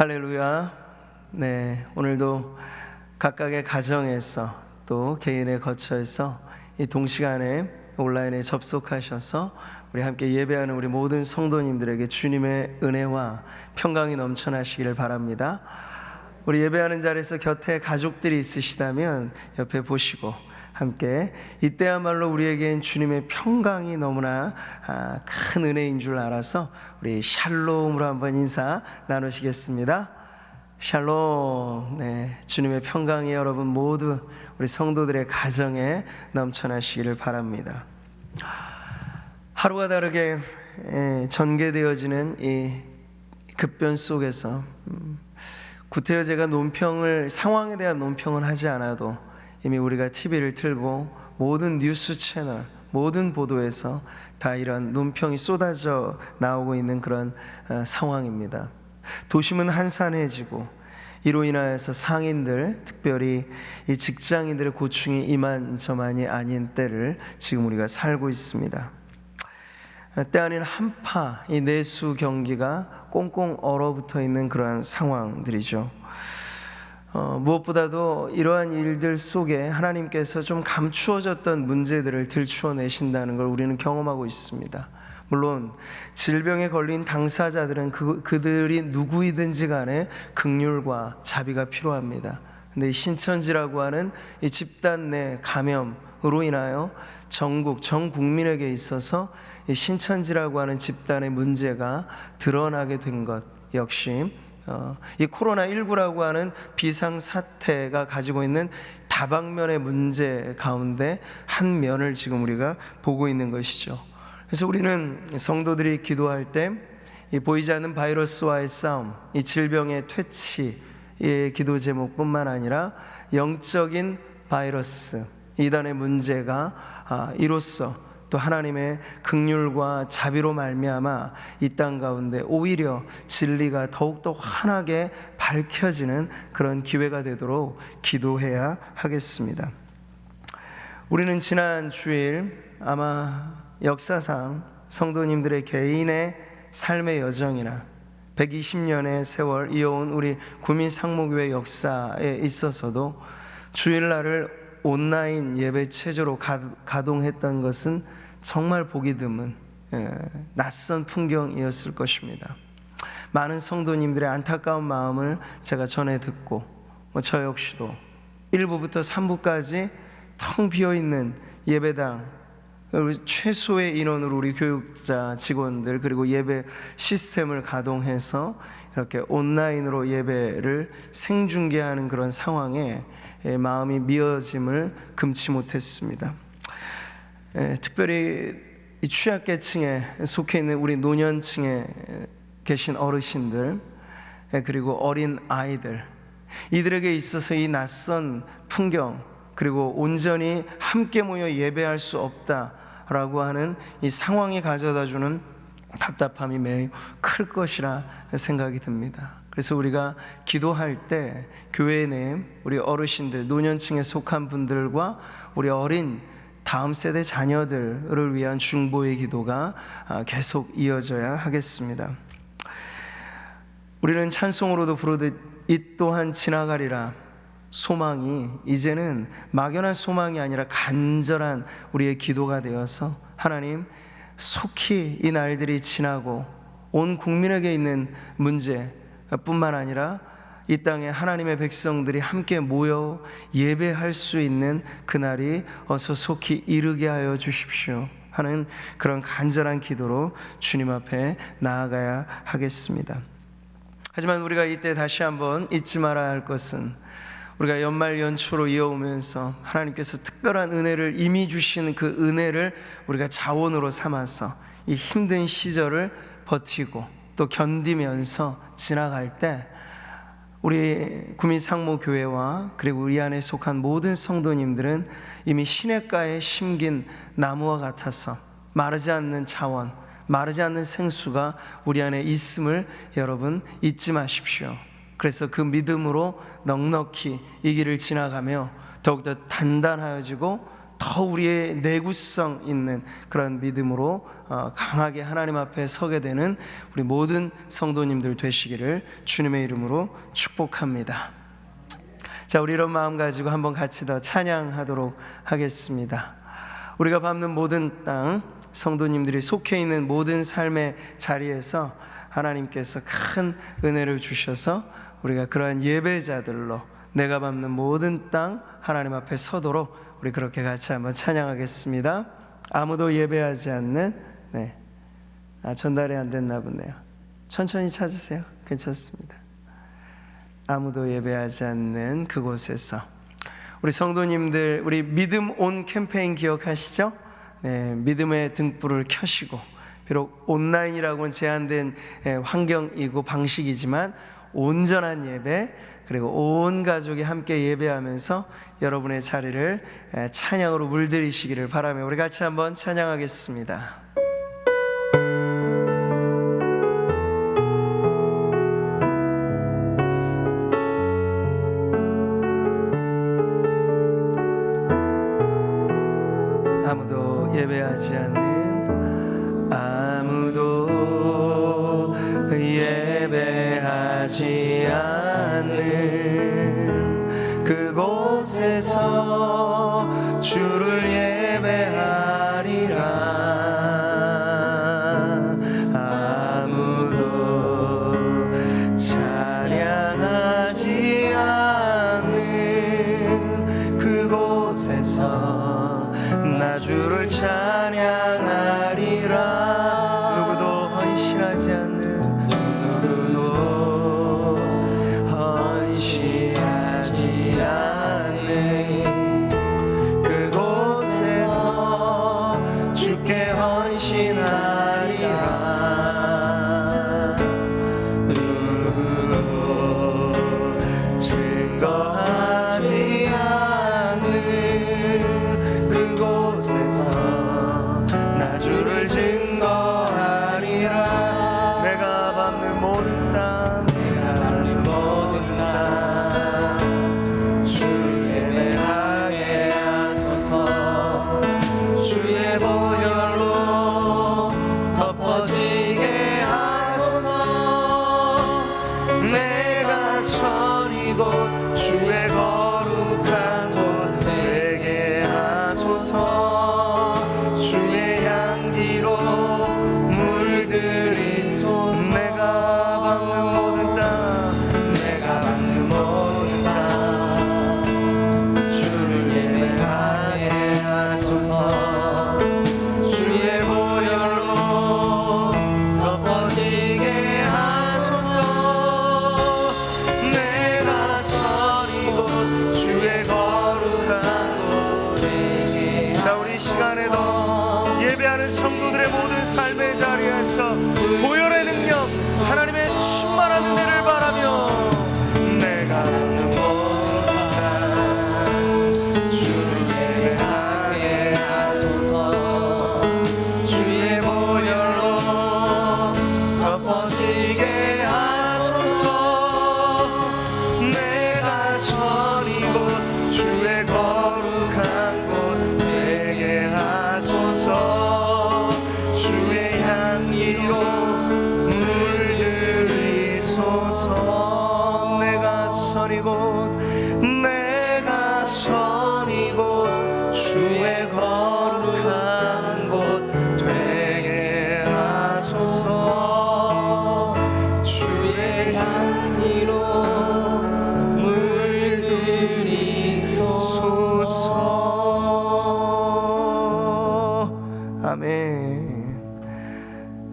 할렐루야. 네, 오늘도 각각의 가정에서 또 개인의 거처에서 이 동시간에 온라인에 접속하셔서 우리 함께 예배하는 우리 모든 성도님들에게 주님의 은혜와 평강이 넘쳐나시기를 바랍니다. 우리 예배하는 자리에서 곁에 가족들이 있으시다면 옆에 보시고 함께 이때야말로 우리에겐 주님의 평강이 너무나 큰 은혜인 줄 알아서 우리 샬롬으로 한번 인사 나누시겠습니다. 샬롬. 네, 주님의 평강이 여러분 모두 우리 성도들의 가정에 넘쳐나시기를 바랍니다. 하루가 다르게 전개되어지는 이 급변 속에서 구태여 제가 상황에 대한 논평을 하지 않아도 이미 우리가 TV를 틀고 모든 뉴스 채널, 모든 보도에서 다 이런 논평이 쏟아져 나오고 있는 그런 상황입니다. 도심은 한산해지고 이로 인하여서 상인들, 특별히 이 직장인들의 고충이 이만저만이 아닌 때를 지금 우리가 살고 있습니다. 때 아닌 한파, 이 내수 경기가 꽁꽁 얼어붙어 있는 그러한 상황들이죠. 무엇보다도 이러한 일들 속에 하나님께서 좀 감추어졌던 문제들을 들추어내신다는 걸 우리는 경험하고 있습니다. 물론 질병에 걸린 당사자들은 그들이 누구이든지 간에 긍휼과 자비가 필요합니다. 근데 이 신천지라고 하는 이 집단 내 감염으로 인하여 전 국민에게 있어서 이 신천지라고 하는 집단의 문제가 드러나게 된 것 역시 이 코로나19라고 하는 비상사태가 가지고 있는 다방면의 문제 가운데 한 면을 지금 우리가 보고 있는 것이죠. 그래서 우리는 성도들이 기도할 때 이 보이지 않는 바이러스와의 싸움, 이 질병의 퇴치의 기도 제목뿐만 아니라 영적인 바이러스, 이단의 문제가 이로써 또 하나님의 긍휼과 자비로 말미암아 이 땅 가운데 오히려 진리가 더욱더 환하게 밝혀지는 그런 기회가 되도록 기도해야 하겠습니다. 우리는 지난 주일 아마 역사상 성도님들의 개인의 삶의 여정이나 120년의 세월 이어온 우리 구민상목교회 역사에 있어서도 주일날을 온라인 예배 체제로 가동했던 것은 정말 보기 드문 낯선 풍경이었을 것입니다. 많은 성도님들의 안타까운 마음을 제가 전해 듣고 저 역시도 1부부터 3부까지 텅 비어있는 예배당, 최소의 인원으로 우리 교육자 직원들 그리고 예배 시스템을 가동해서 이렇게 온라인으로 예배를 생중계하는 그런 상황에 마음이 미어짐을 금치 못했습니다. 특별히 이 취약계층에 속해 있는 우리 노년층에 계신 어르신들 그리고 어린 아이들, 이들에게 있어서 이 낯선 풍경 그리고 온전히 함께 모여 예배할 수 없다라고 하는 이 상황이 가져다주는 답답함이 매우 클 것이라 생각이 듭니다. 그래서 우리가 기도할 때 교회 내 우리 어르신들, 노년층에 속한 분들과 우리 어린 다음 세대 자녀들을 위한 중보의 기도가 계속 이어져야 하겠습니다. 우리는 찬송으로도 부르듯 이 또한 지나가리라. 소망이 이제는 막연한 소망이 아니라 간절한 우리의 기도가 되어서 하나님, 속히 이 날들이 지나고 온 국민에게 있는 문제뿐만 아니라 이 땅에 하나님의 백성들이 함께 모여 예배할 수 있는 그날이 어서 속히 이르게 하여 주십시오 하는 그런 간절한 기도로 주님 앞에 나아가야 하겠습니다. 하지만 우리가 이때 다시 한번 잊지 말아야 할 것은 우리가 연말 연초로 이어오면서 하나님께서 특별한 은혜를 이미 주신 그 은혜를 우리가 자원으로 삼아서 이 힘든 시절을 버티고 또 견디면서 지나갈 때 우리 구민상목교회와 그리고 우리 안에 속한 모든 성도님들은 이미 시냇가에 심긴 나무와 같아서 마르지 않는 자원, 마르지 않는 생수가 우리 안에 있음을 여러분 잊지 마십시오. 그래서 그 믿음으로 넉넉히 이 길을 지나가며 더욱더 단단해지고 더 우리의 내구성 있는 그런 믿음으로 강하게 하나님 앞에 서게 되는 우리 모든 성도님들 되시기를 주님의 이름으로 축복합니다. 자, 우리 이런 마음 가지고 한번 같이 더 찬양하도록 하겠습니다. 우리가 밟는 모든 땅, 성도님들이 속해 있는 모든 삶의 자리에서 하나님께서 큰 은혜를 주셔서 우리가 그러한 예배자들로 내가 밟는 모든 땅 하나님 앞에 서도록 우리 그렇게 같이 한번 찬양하겠습니다. 아무도 예배하지 않는, 전달이 안 됐나 보네요. 천천히 찾으세요. 괜찮습니다. 아무도 예배하지 않는 그곳에서 우리 성도님들, 우리 믿음 온 캠페인 기억하시죠? 믿음의 등불을 켜시고, 비록 온라인이라고는 제한된 환경이고 방식이지만 온전한 예배, 그리고 온 가족이 함께 예배하면서 여러분의 자리를 찬양으로 물들이시기를 바라며 우리 같이 한번 찬양하겠습니다. 아무도 예배하지 않는, 아무도 예배하지 않는 그곳에서 주를 예배하리라. 아무도 찬양하지 않는 그곳에서 나 주를 찬양하리라. 누구도 헌신하지 않는, 누구도 헌신하지 않는 그곳에서 주께 헌신하리라. 누구도 증거하지 않는 그곳에서 나 주를 증거하리라. 내가 밟는 모든 땅, 내가 밟는 모든 땅 주를 예배하게 하소서. 주의 보혈로 덮어지게 하소서. 내가 선이 곧 주의 거룩한 곳 되게 하소서. 주의 향기로 물들인 소서. 내가 밟는 모든 땅, 내가 밟는 모든 땅 주를 예배하게 하소서. 주의 보혈로 덮어지게 하소서. 내가 선이 곧 주의 거룩한 곳 되게. 자, 우리 시간에도 예배하는 성도들의 모든 삶의 자리에서 보혈의 능력, 하나님의 충만한 은혜를 바라며 내가 밟는 모든 땅 주를 예배하게 하소서. 주의 보혈로 덮어지게 하소서. 내가 선이 곧 주의 거룩한 곳 되게 하소서. 주의 향기로 물들이소서. 내가 선이 곧, 내가 선이 곧 주의 거룩한 곳 되게 하소서. 주의 향기로 물들이소서. 아멘.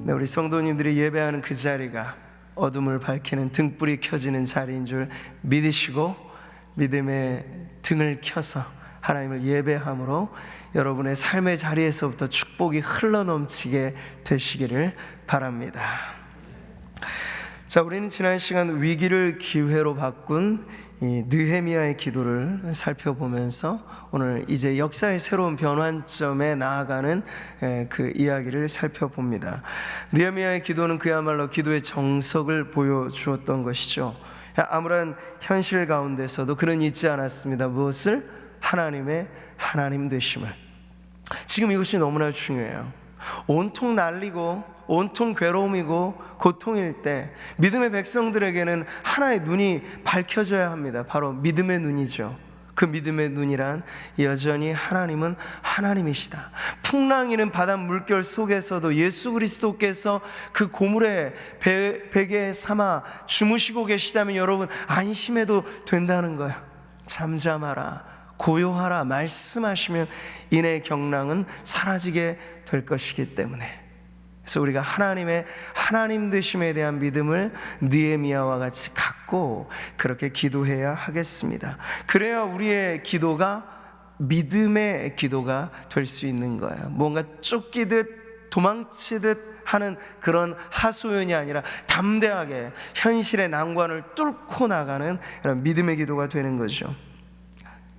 네, 우리 성도님들이 예배하는 그 자리가 어둠을 밝히는 등불이 켜지는 자리인 줄 믿으시고 믿음의 등을 켜서 하나님을 예배함으로 여러분의 삶의 자리에서부터 축복이 흘러넘치게 되시기를 바랍니다. 자, 우리는 지난 시간 위기를 기회로 바꾼 이 느헤미야의 기도를 살펴보면서 오늘 이제 역사의 새로운 변환점에 나아가는 그 이야기를 살펴봅니다. 느헤미야의 기도는 그야말로 기도의 정석을 보여주었던 것이죠. 아무런 현실 가운데서도 그는 잊지 않았습니다. 무엇을? 하나님의 하나님 되심을. 지금 이것이 너무나 중요해요. 온통 난리고 온통 괴로움이고 고통일 때 믿음의 백성들에게는 하나의 눈이 밝혀져야 합니다. 바로 믿음의 눈이죠. 그 믿음의 눈이란 여전히 하나님은 하나님이시다. 풍랑이는 바다 물결 속에서도 예수 그리스도께서 그 고물에 베개 삼아 주무시고 계시다면 여러분 안심해도 된다는 거예요. 잠잠하라, 고요하라 말씀하시면 인의 경랑은 사라지게 될 것이기 때문에. 그래서 우리가 하나님의 하나님 되심에 대한 믿음을 느헤미야와 같이 갖고 그렇게 기도해야 하겠습니다. 그래야 우리의 기도가 믿음의 기도가 될 수 있는 거예요. 뭔가 쫓기듯 도망치듯 하는 그런 하소연이 아니라 담대하게 현실의 난관을 뚫고 나가는 이런 믿음의 기도가 되는 거죠.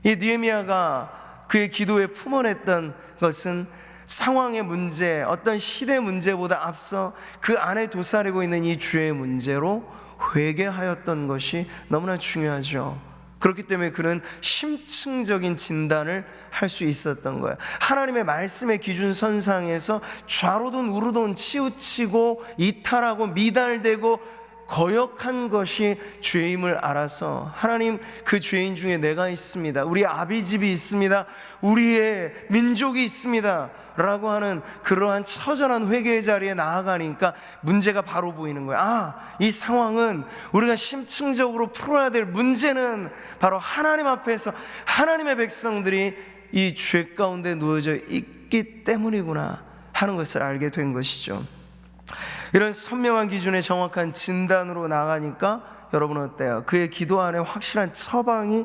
이 느헤미야가 그의 기도에 품어냈던 것은 상황의 문제, 어떤 시대 문제보다 앞서 그 안에 도사리고 있는 이 죄의 문제로 회개하였던 것이 너무나 중요하죠. 그렇기 때문에 그는 심층적인 진단을 할 수 있었던 거예요. 하나님의 말씀의 기준선상에서 좌로든 우로든 치우치고 이탈하고 미달되고 거역한 것이 죄임을 알아서 하나님, 그 죄인 중에 내가 있습니다, 우리 아비집이 있습니다, 우리의 민족이 있습니다 라고 하는 그러한 처절한 회개의 자리에 나아가니까 문제가 바로 보이는 거예요. 이 상황은 우리가 심층적으로 풀어야 될 문제는 바로 하나님 앞에서 하나님의 백성들이 이 죄 가운데 누워져 있기 때문이구나 하는 것을 알게 된 것이죠. 이런 선명한 기준의 정확한 진단으로 나가니까 여러분은 어때요? 그의 기도 안에 확실한 처방이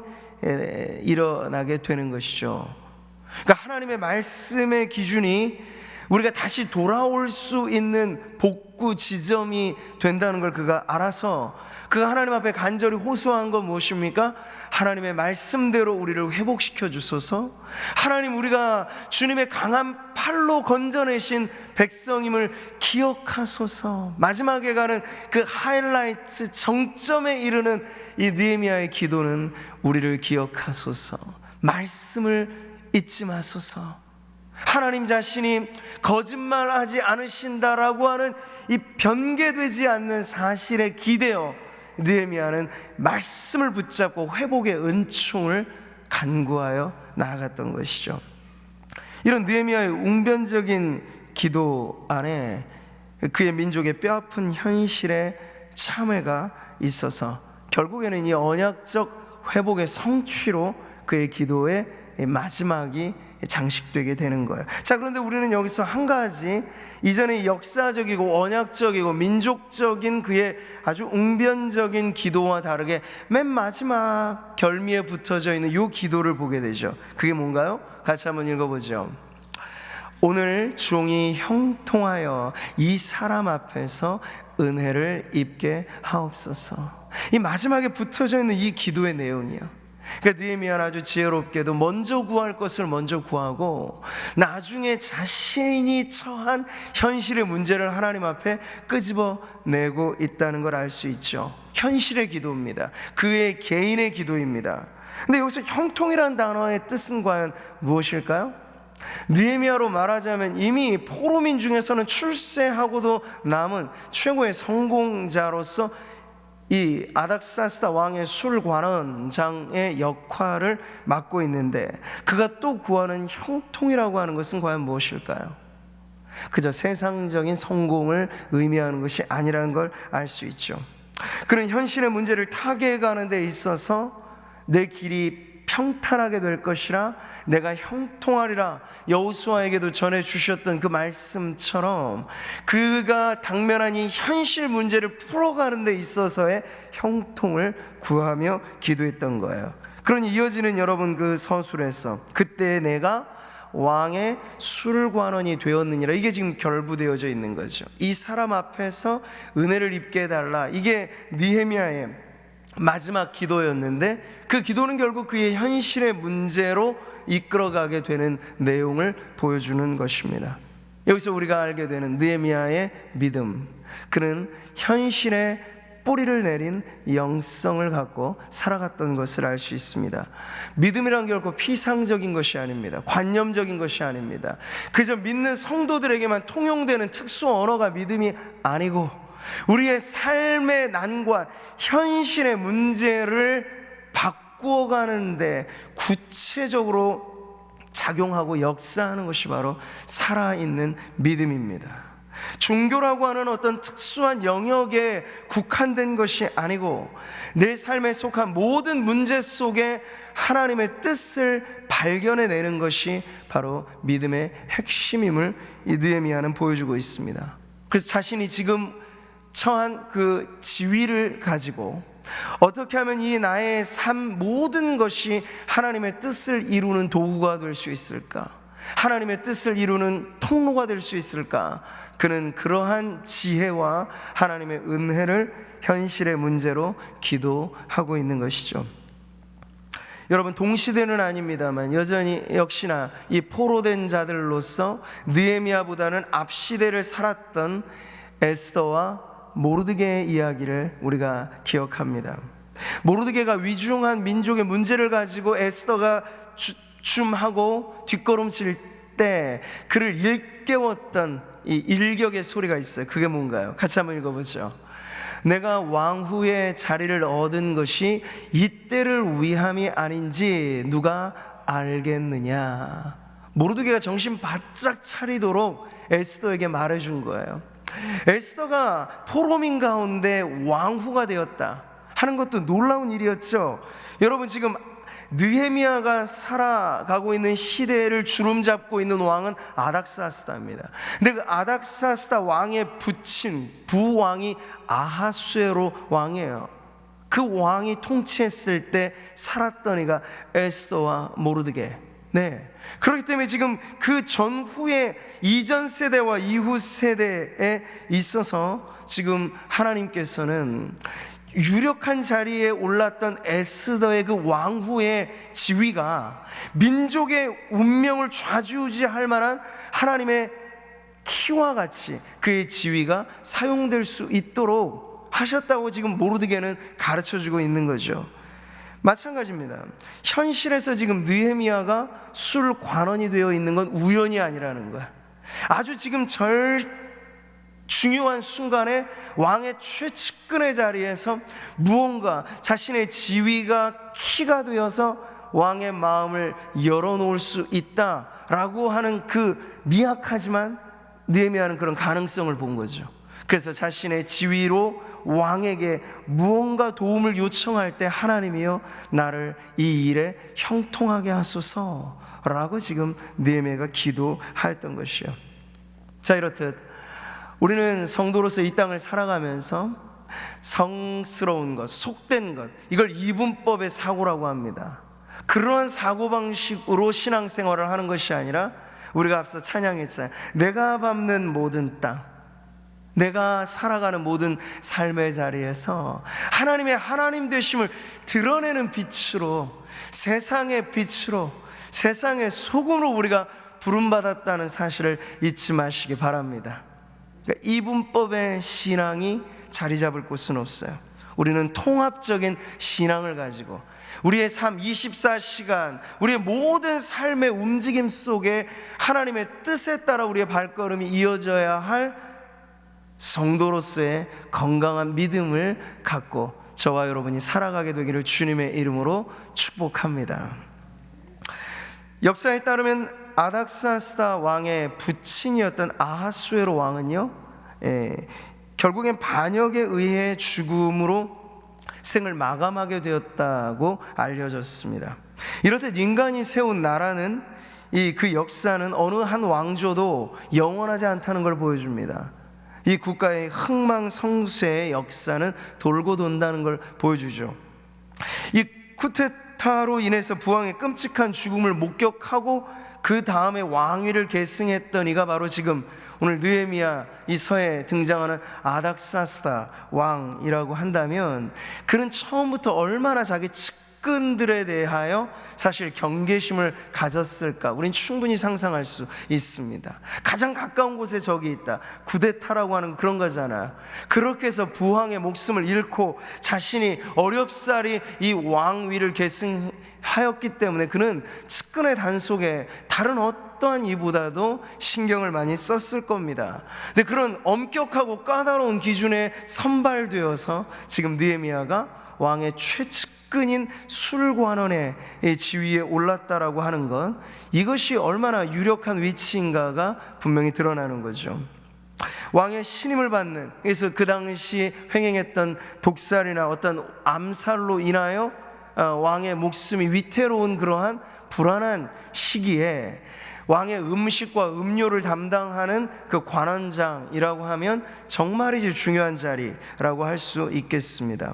일어나게 되는 것이죠. 그러니까 하나님의 말씀의 기준이 우리가 다시 돌아올 수 있는 복구 지점이 된다는 걸 그가 알아서 그가 하나님 앞에 간절히 호소한 건 무엇입니까? 하나님의 말씀대로 우리를 회복시켜 주소서. 하나님, 우리가 주님의 강한 팔로 건져내신 백성임을 기억하소서. 마지막에 가는 그 하이라이트 정점에 이르는 이 느헤미야의 기도는 우리를 기억하소서, 말씀을 잊지 마소서. 하나님 자신이 거짓말하지 않으신다라고 하는 이 변개되지 않는 사실에 기대어 느헤미야는 말씀을 붙잡고 회복의 은총을 간구하여 나아갔던 것이죠. 이런 느헤미야의 웅변적인 기도 안에 그의 민족의 뼈아픈 현실의 참회가 있어서 결국에는 이 언약적 회복의 성취로 그의 기도의 마지막이 장식되게 되는 거예요. 자, 그런데 우리는 여기서 한 가지, 이전의 역사적이고 언약적이고 민족적인 그의 아주 웅변적인 기도와 다르게 맨 마지막 결미에 붙어져 있는 이 기도를 보게 되죠. 그게 뭔가요? 같이 한번 읽어보죠. 오늘 종이 형통하여 이 사람 앞에서 은혜를 입게 하옵소서. 이 마지막에 붙어져 있는 이 기도의 내용이요. 그러니까 느헤미야는 아주 지혜롭게도 먼저 구할 것을 먼저 구하고 나중에 자신이 처한 현실의 문제를 하나님 앞에 끄집어내고 있다는 걸 알 수 있죠. 현실의 기도입니다. 그의 개인의 기도입니다. 근데 여기서 형통이라는 단어의 뜻은 과연 무엇일까요? 느헤미야로 말하자면 이미 포로민 중에서는 출세하고도 남은 최고의 성공자로서 이 아닥사스다 왕의 술관원장의 역할을 맡고 있는데 그가 또 구하는 형통이라고 하는 것은 과연 무엇일까요? 그저 세상적인 성공을 의미하는 것이 아니라는 걸 알 수 있죠. 그는 현실의 문제를 타개해가는 데 있어서 내 길이 평탄하게 될 것이라 내가 형통하리라 여호수아에게도 전해주셨던 그 말씀처럼 그가 당면한 이 현실 문제를 풀어가는 데 있어서의 형통을 구하며 기도했던 거예요. 그러니 이어지는 여러분 그 서술에서 그때 내가 왕의 술관원이 되었느니라, 이게 지금 결부되어져 있는 거죠. 이 사람 앞에서 은혜를 입게 해달라, 이게 느헤미야의 마지막 기도였는데 그 기도는 결국 그의 현실의 문제로 이끌어가게 되는 내용을 보여주는 것입니다. 여기서 우리가 알게 되는 느헤미야의 믿음, 그는 현실의 뿌리를 내린 영성을 갖고 살아갔던 것을 알 수 있습니다. 믿음이란 결코 피상적인 것이 아닙니다. 관념적인 것이 아닙니다. 그저 믿는 성도들에게만 통용되는 특수 언어가 믿음이 아니고 우리의 삶의 난관, 현실의 문제를 바꾸어가는데 구체적으로 작용하고 역사하는 것이 바로 살아있는 믿음입니다. 종교라고 하는 어떤 특수한 영역에 국한된 것이 아니고 내 삶에 속한 모든 문제 속에 하나님의 뜻을 발견해내는 것이 바로 믿음의 핵심임을 이 느헤미야는 보여주고 있습니다. 그래서 자신이 지금 처한 그 지위를 가지고 어떻게 하면 이 나의 삶 모든 것이 하나님의 뜻을 이루는 도구가 될 수 있을까? 하나님의 뜻을 이루는 통로가 될 수 있을까? 그는 그러한 지혜와 하나님의 은혜를 현실의 문제로 기도하고 있는 것이죠. 여러분, 동시대는 아닙니다만 여전히 역시나 이 포로된 자들로서 느헤미야보다는 앞시대를 살았던 에스더와 모르드게의 이야기를 우리가 기억합니다. 모르드게가 위중한 민족의 문제를 가지고 에스더가 주춤하고 뒷걸음칠 때 그를 일깨웠던 이 일격의 소리가 있어요. 그게 뭔가요? 같이 한번 읽어보죠. 내가 왕후의 자리를 얻은 것이 이때를 위함이 아닌지 누가 알겠느냐. 모르드게가 정신 바짝 차리도록 에스더에게 말해준 거예요. 에스더가 포로민 가운데 왕후가 되었다 하는 것도 놀라운 일이었죠. 여러분, 지금 느헤미야가 살아가고 있는 시대를 주름잡고 있는 왕은 아닥사스다입니다. 근데 그 아닥사스다 왕의 부친 부왕이 아하수에로 왕이에요. 그 왕이 통치했을 때 살았던 이가 에스더와 모르드게. 네. 그렇기 때문에 지금 그 전후의 이전 세대와 이후 세대에 있어서 지금 하나님께서는 유력한 자리에 올랐던 에스더의 그 왕후의 지위가 민족의 운명을 좌지우지할 만한 하나님의 키와 같이 그의 지위가 사용될 수 있도록 하셨다고 지금 모르드게는 가르쳐주고 있는 거죠. 마찬가지입니다. 현실에서 지금 느헤미야가 술 관원이 되어 있는 건 우연이 아니라는 거야. 아주 지금 중요한 순간에 왕의 최측근의 자리에서 무언가 자신의 지위가 키가 되어서 왕의 마음을 열어놓을 수 있다라고 하는 그 미약하지만 느헤미야는 그런 가능성을 본 거죠. 그래서 자신의 지위로 왕에게 무언가 도움을 요청할 때 하나님이여 나를 이 일에 형통하게 하소서라고 지금 느헤미야가 기도하였던 것이요. 자, 이렇듯 우리는 성도로서 이 땅을 살아가면서 성스러운 것, 속된 것, 이걸 이분법의 사고라고 합니다. 그러한 사고방식으로 신앙생활을 하는 것이 아니라 우리가 앞서 찬양했잖아요. 내가 밟는 모든 땅, 내가 살아가는 모든 삶의 자리에서 하나님의 하나님 되심을 드러내는 빛으로, 세상의 빛으로, 세상의 소금으로 우리가 부름받았다는 사실을 잊지 마시기 바랍니다. 그러니까 이분법의 신앙이 자리 잡을 곳은 없어요. 우리는 통합적인 신앙을 가지고 우리의 삶 24시간 우리의 모든 삶의 움직임 속에 하나님의 뜻에 따라 우리의 발걸음이 이어져야 할 성도로서의 건강한 믿음을 갖고 저와 여러분이 살아가게 되기를 주님의 이름으로 축복합니다. 역사에 따르면 아닥사스다 왕의 부친이었던 아하수에로 왕은요, 결국엔 반역에 의해 죽음으로 생을 마감하게 되었다고 알려졌습니다. 이렇듯 인간이 세운 나라는 그 역사는 어느 한 왕조도 영원하지 않다는 걸 보여줍니다. 이 국가의 흥망성쇠의 역사는 돌고 돈다는 걸 보여주죠. 이 쿠데타로 인해서 부왕의 끔찍한 죽음을 목격하고 그 다음에 왕위를 계승했던 이가 바로 지금 오늘 느헤미야 이 서에 등장하는 아닥사스다 왕이라고 한다면 그는 처음부터 얼마나 자기 측근들에 대하여 사실 경계심을 가졌을까? 우린 충분히 상상할 수 있습니다. 가장 가까운 곳에 적이 있다. 구데타라고 하는 그런 거잖아요. 그렇게 해서 부왕의 목숨을 잃고 자신이 어렵사리 이 왕위를 계승하였기 때문에 그는 측근의 단속에 다른 어떠한 이보다도 신경을 많이 썼을 겁니다. 근데 그런 엄격하고 까다로운 기준에 선발되어서 지금 느헤미야가 왕의 최측근인 술관원의 지위에 올랐다라고 하는 것, 이것이 얼마나 유력한 위치인가가 분명히 드러나는 거죠. 왕의 신임을 받는, 그래서 그 당시 횡행했던 독살이나 어떤 암살로 인하여 왕의 목숨이 위태로운 그러한 불안한 시기에 왕의 음식과 음료를 담당하는 그 관원장이라고 하면 정말이지 중요한 자리라고 할 수 있겠습니다.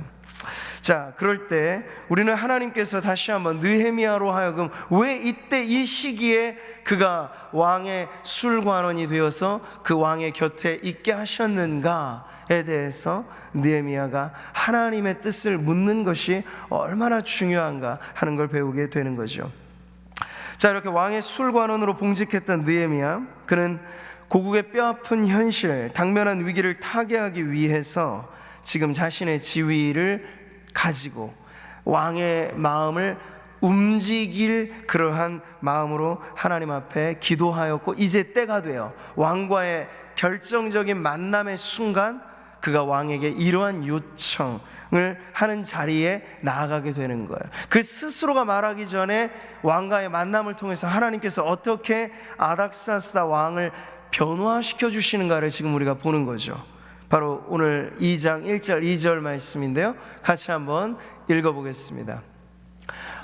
자, 그럴 때 우리는 하나님께서 다시 한번 느헤미야로 하여금 왜 이때 이 시기에 그가 왕의 술관원이 되어서 그 왕의 곁에 있게 하셨는가에 대해서 느헤미야가 하나님의 뜻을 묻는 것이 얼마나 중요한가 하는 걸 배우게 되는 거죠. 자, 이렇게 왕의 술관원으로 봉직했던 느헤미야, 그는 고국의 뼈아픈 현실, 당면한 위기를 타개하기 위해서 지금 자신의 지위를 가지고 왕의 마음을 움직일 그러한 마음으로 하나님 앞에 기도하였고, 이제 때가 되어 왕과의 결정적인 만남의 순간 그가 왕에게 이러한 요청을 하는 자리에 나아가게 되는 거예요. 그 스스로가 말하기 전에 왕과의 만남을 통해서 하나님께서 어떻게 아닥사스다 왕을 변화시켜 주시는가를 지금 우리가 보는 거죠. 바로 오늘 2장 1절 2절 말씀인데요, 같이 한번 읽어보겠습니다.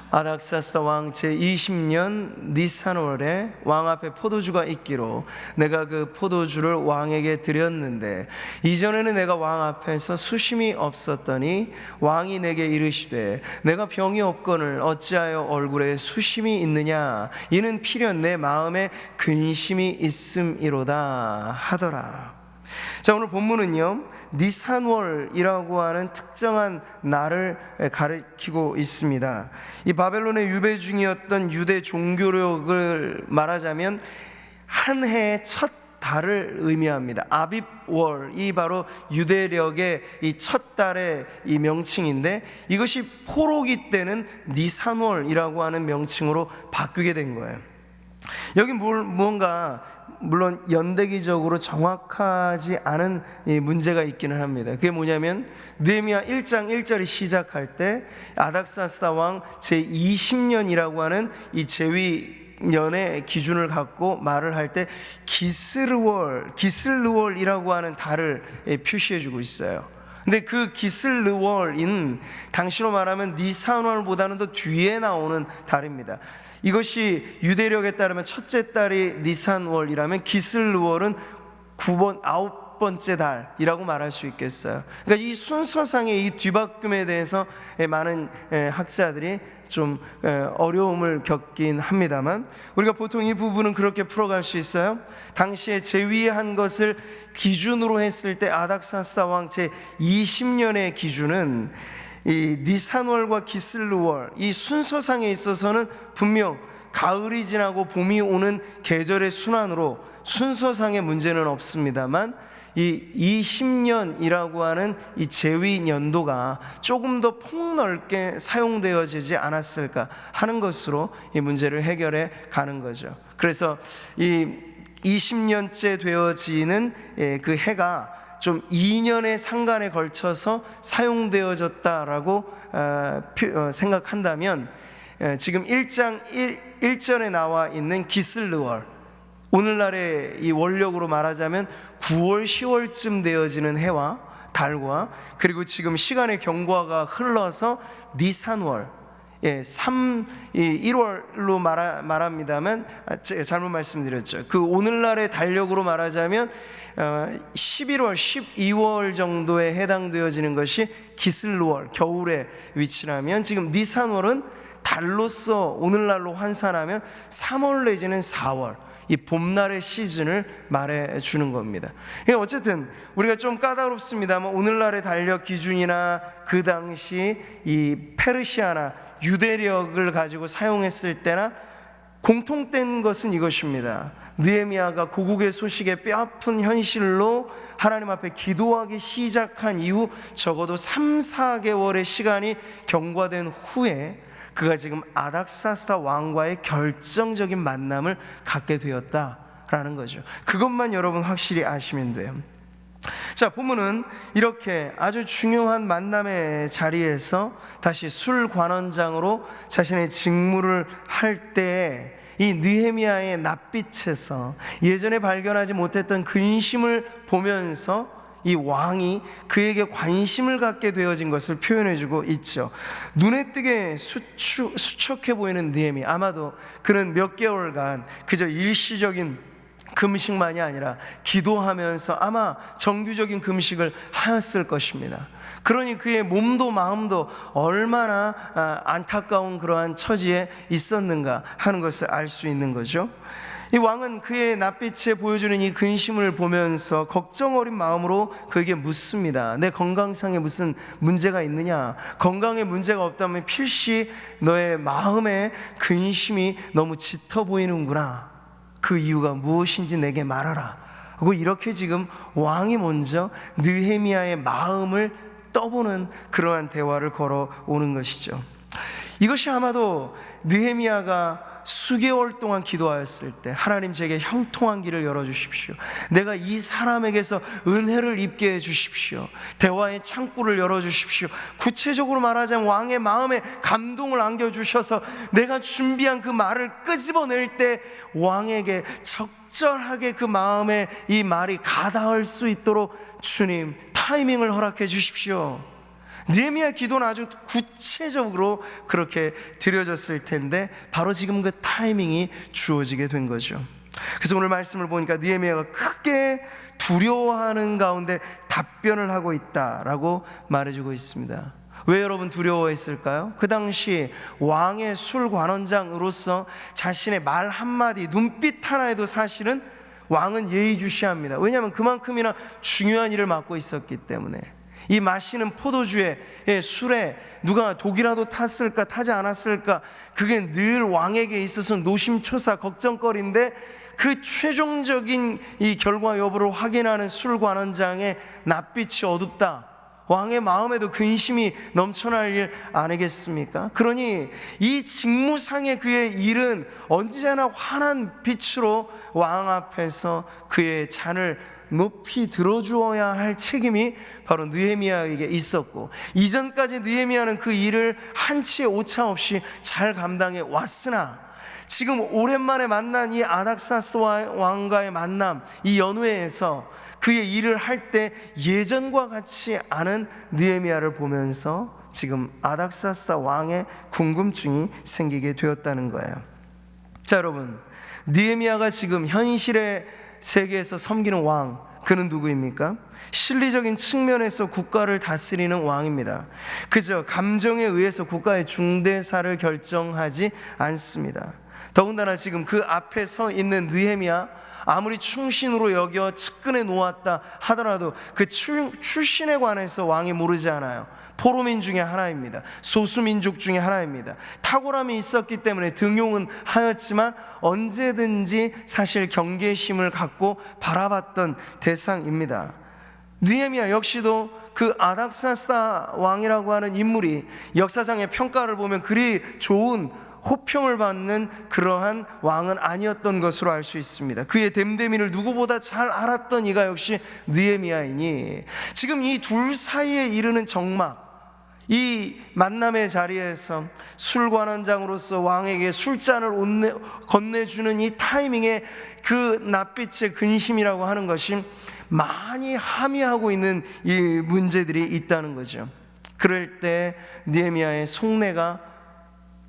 아닥사스다 왕 제20년 니산월에 왕 앞에 포도주가 있기로 내가 그 포도주를 왕에게 드렸는데, 이전에는 내가 왕 앞에서 수심이 없었더니 왕이 내게 이르시되 내가 병이 없거늘 어찌하여 얼굴에 수심이 있느냐, 이는 필연 내 마음에 근심이 있음이로다 하더라. 자, 오늘 본문은요, 니산월이라고 하는 특정한 날을 가리키고 있습니다. 이 바벨론의 유배 중이었던 유대 종교력을 말하자면 한 해의 첫 달을 의미합니다. 아빕월이 바로 유대력의 이 첫 달의 이 명칭인데, 이것이 포로기 때는 니산월이라고 하는 명칭으로 바뀌게 된 거예요. 여기 무언가 물론 연대기적으로 정확하지 않은 문제가 있기는 합니다. 그게 뭐냐면 느헤미야 1장 1절이 시작할 때 아닥사스다 왕 제20년이라고 하는 이 제위년의 기준을 갖고 말을 할 때 기슬르월이라고 하는 달을 표시해 주고 있어요. 근데 그 기슬르월인 당시로 말하면 니산월보다는 더 뒤에 나오는 달입니다. 이것이 유대력에 따르면 첫째 달이 니산월이라면 기슬르월은 9번째 달이라고 말할 수 있겠어요. 그러니까 이 순서상의 이 뒤바꿈에 대해서 많은 학자들이 좀 어려움을 겪긴 합니다만, 우리가 보통 이 부분은 그렇게 풀어갈 수 있어요. 당시에 제위한 것을 기준으로 했을 때 아닥사스다 왕 제20년의 기준은 이 니산월과 기슬르월 이 순서상에 있어서는 분명 가을이 지나고 봄이 오는 계절의 순환으로 순서상의 문제는 없습니다만, 이 20년이라고 하는 이 제위 연도가 조금 더 폭넓게 사용되어지지 않았을까 하는 것으로 이 문제를 해결해 가는 거죠. 그래서 이 20년째 되어지는 그 해가 좀 2년의 상간에 걸쳐서 사용되어졌다라고 생각한다면, 지금 1장 1절에 나와 있는 기슬르월, 오늘날의 이 원력으로 말하자면 9월 10월쯤 되어지는 해와 달과, 그리고 지금 시간의 경과가 흘러서 니산월 1월로 말합니다만 잘못 말씀드렸죠. 그 오늘날의 달력으로 말하자면 11월, 12월 정도에 해당되어지는 것이 기슬르월, 겨울의 위치라면, 지금 니산월은 달로서 오늘날로 환산하면 3월 내지는 4월, 이 봄날의 시즌을 말해주는 겁니다. 어쨌든 우리가 좀 까다롭습니다만 오늘날의 달력 기준이나 그 당시 이 페르시아나 유대력을 가지고 사용했을 때나 공통된 것은 이것입니다. 느헤미야가 고국의 소식에 뼈아픈 현실로 하나님 앞에 기도하기 시작한 이후 적어도 3-4개월의 시간이 경과된 후에 그가 지금 아닥사스다 왕과의 결정적인 만남을 갖게 되었다라는 거죠. 그것만 여러분 확실히 아시면 돼요. 자, 본문은 이렇게 아주 중요한 만남의 자리에서 다시 술관원장으로 자신의 직무를 할 때에 이 느헤미야의 낯빛에서 예전에 발견하지 못했던 근심을 보면서 이 왕이 그에게 관심을 갖게 되어진 것을 표현해주고 있죠. 눈에 띄게 수척해 보이는 느헤미야, 아마도 그는 몇 개월간 그저 일시적인 금식만이 아니라 기도하면서 아마 정규적인 금식을 하였을 것입니다. 그러니 그의 몸도 마음도 얼마나 안타까운 그러한 처지에 있었는가 하는 것을 알 수 있는 거죠. 이 왕은 그의 낯빛에 보여주는 이 근심을 보면서 걱정 어린 마음으로 그에게 묻습니다. 내 건강상에 무슨 문제가 있느냐? 건강에 문제가 없다면 필시 너의 마음의 근심이 너무 짙어 보이는구나. 그 이유가 무엇인지 내게 말하라. 하고 이렇게 지금 왕이 먼저 느헤미야의 마음을 떠보는 그러한 대화를 걸어오는 것이죠. 이것이 아마도 느헤미야가 수개월 동안 기도하였을 때 하나님 제게 형통한 길을 열어주십시오. 내가 이 사람에게서 은혜를 입게 해주십시오. 대화의 창구를 열어주십시오. 구체적으로 말하자면 왕의 마음에 감동을 안겨주셔서 내가 준비한 그 말을 끄집어낼 때 왕에게 적절하게 그 마음에 이 말이 가닿을 수 있도록 주님 타이밍을 허락해 주십시오. 느헤미야 기도는 아주 구체적으로 그렇게 드려졌을 텐데 바로 지금 그 타이밍이 주어지게 된 거죠. 그래서 오늘 말씀을 보니까 느헤미야가 크게 두려워하는 가운데 답변을 하고 있다라고 말해주고 있습니다. 왜 여러분 두려워했을까요? 그 당시 왕의 술관원장으로서 자신의 말 한마디, 눈빛 하나에도 사실은 왕은 예의주시합니다. 왜냐하면 그만큼이나 중요한 일을 맡고 있었기 때문에. 이 마시는 포도주에, 술에 누가 독이라도 탔을까 타지 않았을까, 그게 늘 왕에게 있어서 노심초사 걱정거리인데 그 최종적인 이 결과 여부를 확인하는 술관원장의 낯빛이 어둡다, 왕의 마음에도 근심이 넘쳐날 일 아니겠습니까? 그러니 이 직무상의 그의 일은 언제나 환한 빛으로 왕 앞에서 그의 잔을 높이 들어주어야 할 책임이 바로 느헤미야에게 있었고, 이전까지 느헤미야는 그 일을 한치의 오차 없이 잘 감당해 왔으나 지금 오랜만에 만난 이 아닥사스 왕과의 만남, 이 연회에서 그의 일을 할 때 예전과 같지 않은 느헤미야를 보면서 지금 아닥사스 왕의 궁금증이 생기게 되었다는 거예요. 자, 여러분, 느헤미야가 지금 현실의 세계에서 섬기는 왕, 그는 누구입니까? 실리적인 측면에서 국가를 다스리는 왕입니다. 그저 감정에 의해서 국가의 중대사를 결정하지 않습니다. 더군다나 지금 그 앞에 서 있는 느헤미야, 아무리 충신으로 여겨 측근에 놓았다 하더라도 그 출신에 관해서 왕이 모르지 않아요. 포로민 중에 하나입니다. 소수민족 중에 하나입니다. 탁월함이 있었기 때문에 등용은 하였지만 언제든지 사실 경계심을 갖고 바라봤던 대상입니다. 느헤미야 역시도 그 아닥사스다 왕이라고 하는 인물이 역사상의 평가를 보면 그리 좋은 호평을 받는 그러한 왕은 아니었던 것으로 알 수 있습니다. 그의 됨됨이를 누구보다 잘 알았던 이가 역시 느헤미야이니 지금 이 둘 사이에 이르는 정막, 이 만남의 자리에서 술관원장으로서 왕에게 술잔을 건네주는 이 타이밍에 그 낯빛의 근심이라고 하는 것이 많이 함의하고 있는 이 문제들이 있다는 거죠. 그럴 때 느헤미야의 속내가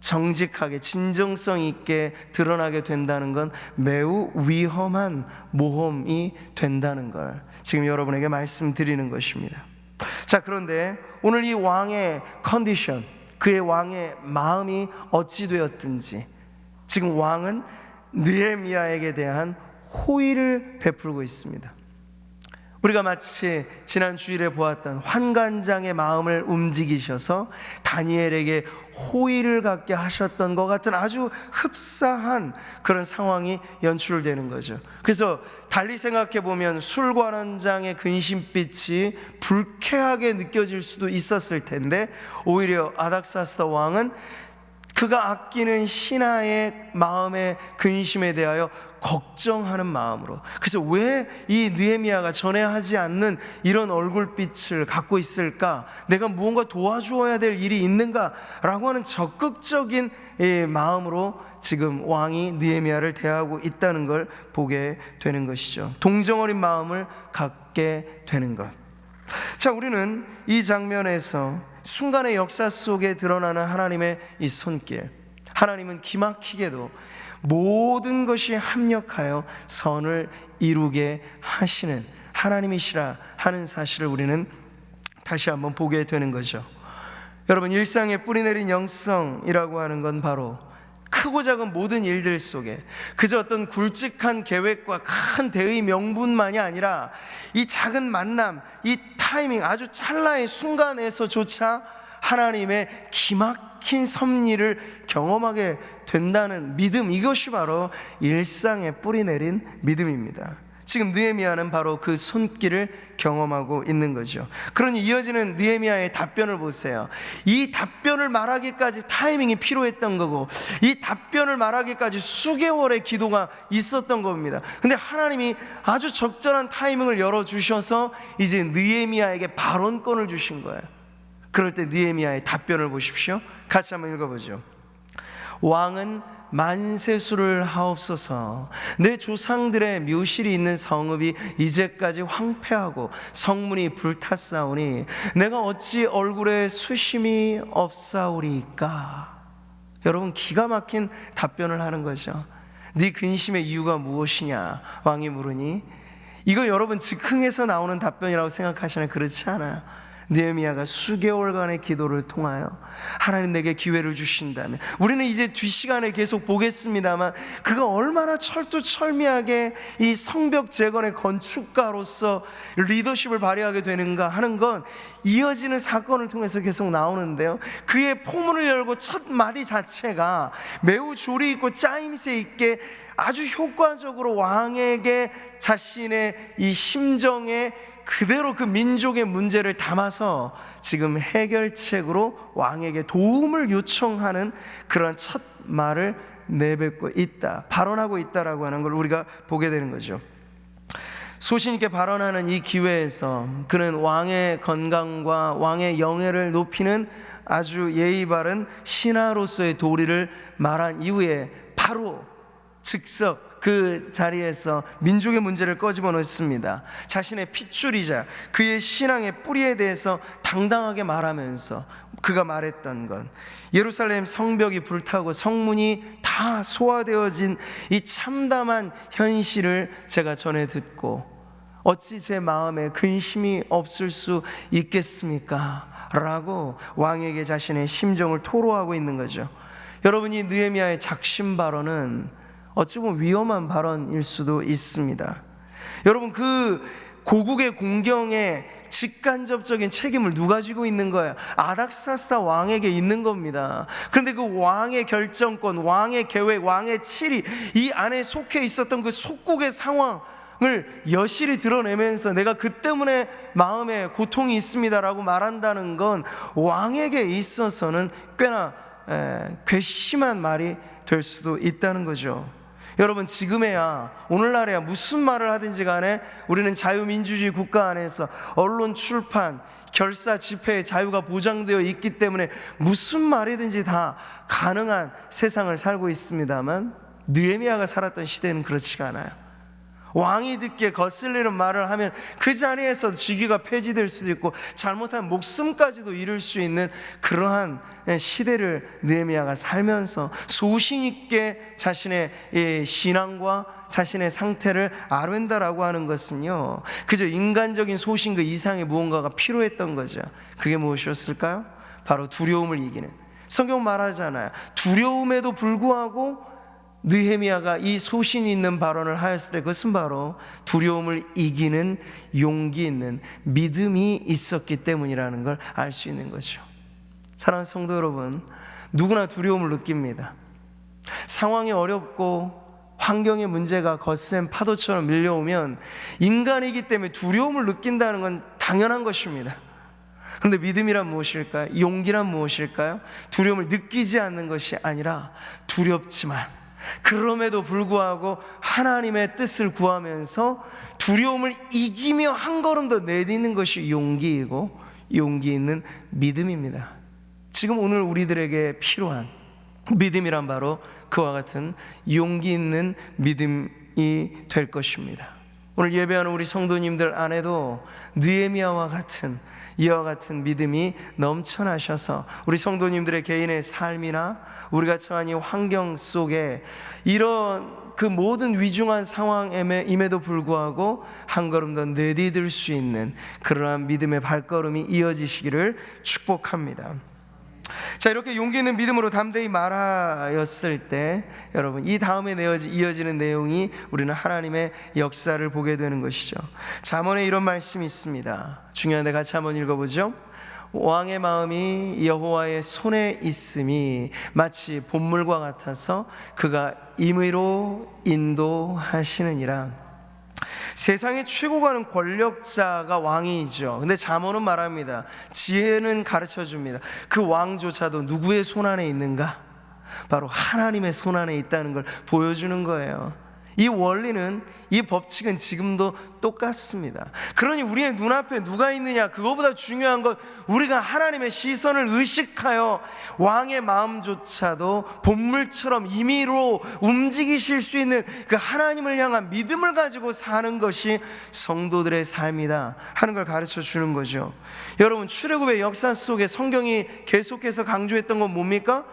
정직하게 진정성 있게 드러나게 된다는 건 매우 위험한 모험이 된다는 걸 지금 여러분에게 말씀드리는 것입니다. 자, 그런데 오늘 이 왕의 컨디션, 그의 왕의 마음이 어찌 되었든지 지금 왕은 느헤미야에게 대한 호의를 베풀고 있습니다. 우리가 마치 지난 주일에 보았던 환관장의 마음을 움직이셔서 다니엘에게 호의를 갖게 하셨던 것 같은 아주 흡사한 그런 상황이 연출되는 거죠. 그래서 달리 생각해 보면 술관원장의 근심빛이 불쾌하게 느껴질 수도 있었을 텐데, 오히려 아닥사스다 왕은 그가 아끼는 신하의 마음의 근심에 대하여 걱정하는 마음으로, 그래서 왜 이 느헤미야가 전에 하지 않는 이런 얼굴빛을 갖고 있을까? 내가 무언가 도와주어야 될 일이 있는가? 라고 하는 적극적인 마음으로 지금 왕이 느헤미야를 대하고 있다는 걸 보게 되는 것이죠. 동정 어린 마음을 갖게 되는 것. 자, 우리는 이 장면에서 순간의 역사 속에 드러나는 하나님의 이 손길, 하나님은 기막히게도 모든 것이 합력하여 선을 이루게 하시는 하나님이시라 하는 사실을 우리는 다시 한번 보게 되는 거죠. 여러분, 일상에 뿌리내린 영성이라고 하는 건 바로 크고 작은 모든 일들 속에 그저 어떤 굵직한 계획과 큰 대의 명분만이 아니라 이 작은 만남, 이 타이밍, 아주 찰나의 순간에서조차 하나님의 기막힌 섭리를 경험하게 된다는 믿음, 이것이 바로 일상에 뿌리내린 믿음입니다. 지금 느헤미야는 바로 그 손길을 경험하고 있는 거죠. 그러니 이어지는 느헤미야의 답변을 보세요. 이 답변을 말하기까지 타이밍이 필요했던 거고, 이 답변을 말하기까지 수개월의 기도가 있었던 겁니다. 근데 하나님이 아주 적절한 타이밍을 열어주셔서 이제 느헤미야에게 발언권을 주신 거예요. 그럴 때 느헤미야의 답변을 보십시오. 같이 한번 읽어보죠. 왕은 만세수를 하옵소서. 내 조상들의 묘실이 있는 성읍이 이제까지 황폐하고 성문이 불탔사오니 내가 어찌 얼굴에 수심이 없사오리까? 여러분, 기가 막힌 답변을 하는 거죠. 네 근심의 이유가 무엇이냐? 왕이 물으니, 이거 여러분 즉흥에서 나오는 답변이라고 생각하시나요? 그렇지 않아요. 느헤미야가 수개월간의 기도를 통하여 하나님 내게 기회를 주신다면, 우리는 이제 뒷시간에 계속 보겠습니다만 그가 얼마나 철두철미하게 이 성벽 재건의 건축가로서 리더십을 발휘하게 되는가 하는 건 이어지는 사건을 통해서 계속 나오는데요, 그의 포문을 열고 첫 마디 자체가 매우 조리 있고 짜임새 있게 아주 효과적으로 왕에게 자신의 이 심정에 그대로 그 민족의 문제를 담아서 지금 해결책으로 왕에게 도움을 요청하는 그런 첫 말을 내뱉고 있다, 발언하고 있다라고 하는 걸 우리가 보게 되는 거죠. 소신 있게 발언하는 이 기회에서 그는 왕의 건강과 왕의 영예를 높이는 아주 예의 바른 신하로서의 도리를 말한 이후에 바로 즉석 그 자리에서 민족의 문제를 꺼집어 놓습니다. 자신의 핏줄이자 그의 신앙의 뿌리에 대해서 당당하게 말하면서 그가 말했던 건, 예루살렘 성벽이 불타고 성문이 다 소화되어진 이 참담한 현실을 제가 전해 듣고 어찌 제 마음에 근심이 없을 수 있겠습니까? 라고 왕에게 자신의 심정을 토로하고 있는 거죠. 여러분이 느헤미야의 작심 발언은 어찌 보면 위험한 발언일 수도 있습니다. 여러분, 그 고국의 공경에 직간접적인 책임을 누가 지고 있는 거예요? 아닥사스다 왕에게 있는 겁니다. 그런데 그 왕의 결정권, 왕의 계획, 왕의 치리, 이 안에 속해 있었던 그 속국의 상황을 여실히 드러내면서 내가 그 때문에 마음에 고통이 있습니다라고 말한다는 건 왕에게 있어서는 꽤나 괘씸한 말이 될 수도 있다는 거죠. 여러분, 지금에야, 오늘날에야 무슨 말을 하든지 간에 우리는 자유민주주의 국가 안에서 언론, 출판, 결사, 집회의 자유가 보장되어 있기 때문에 무슨 말이든지 다 가능한 세상을 살고 있습니다만, 느헤미야가 살았던 시대는 그렇지가 않아요. 왕이 듣기에 거슬리는 말을 하면 그 자리에서 직위가 폐지될 수도 있고 잘못하면 목숨까지도 잃을 수 있는 그러한 시대를 느헤미야가 살면서 소신 있게 자신의 신앙과 자신의 상태를 아른다라고 하는 것은요, 그저 인간적인 소신 그 이상의 무언가가 필요했던 거죠. 그게 무엇이었을까요? 바로 두려움을 이기는. 성경 말하잖아요. 두려움에도 불구하고 느헤미야가 이 소신 있는 발언을 하였을 때 그것은 바로 두려움을 이기는 용기 있는 믿음이 있었기 때문이라는 걸 알 수 있는 거죠. 사랑하는 성도 여러분, 누구나 두려움을 느낍니다. 상황이 어렵고 환경의 문제가 거센 파도처럼 밀려오면 인간이기 때문에 두려움을 느낀다는 건 당연한 것입니다. 그런데 믿음이란 무엇일까요? 용기란 무엇일까요? 두려움을 느끼지 않는 것이 아니라 두렵지만 그럼에도 불구하고 하나님의 뜻을 구하면서 두려움을 이기며 한 걸음 더 내딛는 것이 용기이고 용기 있는 믿음입니다. 지금 오늘 우리들에게 필요한 믿음이란 바로 그와 같은 용기 있는 믿음이 될 것입니다. 오늘 예배하는 우리 성도님들 안에도 느헤미야와 같은 이와 같은 믿음이 넘쳐나셔서 우리 성도님들의 개인의 삶이나 우리가 처한 이 환경 속에 이런 그 모든 위중한 상황임에도 불구하고 한 걸음 더 내디딜 수 있는 그러한 믿음의 발걸음이 이어지시기를 축복합니다. 자, 이렇게 용기 있는 믿음으로 담대히 말하였을 때 여러분, 이 다음에 이어지는 내용이 우리는 하나님의 역사를 보게 되는 것이죠. 잠언에 이런 말씀이 있습니다. 중요한데 같이 한번 읽어보죠. 왕의 마음이 여호와의 손에 있음이 마치 봇물과 같아서 그가 임의로 인도하시느니라. 세상의 최고가는 권력자가 왕이죠. 근데 잠언은 말합니다. 지혜는 가르쳐줍니다. 그 왕조차도 누구의 손 안에 있는가? 바로 하나님의 손 안에 있다는 걸 보여주는 거예요. 이 원리는, 이 법칙은 지금도 똑같습니다. 그러니 우리의 눈앞에 누가 있느냐, 그거보다 중요한 건 우리가 하나님의 시선을 의식하여 왕의 마음조차도 봇물처럼 임의로 움직이실 수 있는 그 하나님을 향한 믿음을 가지고 사는 것이 성도들의 삶이다 하는 걸 가르쳐 주는 거죠. 여러분, 출애굽의 역사 속에 성경이 계속해서 강조했던 건 뭡니까?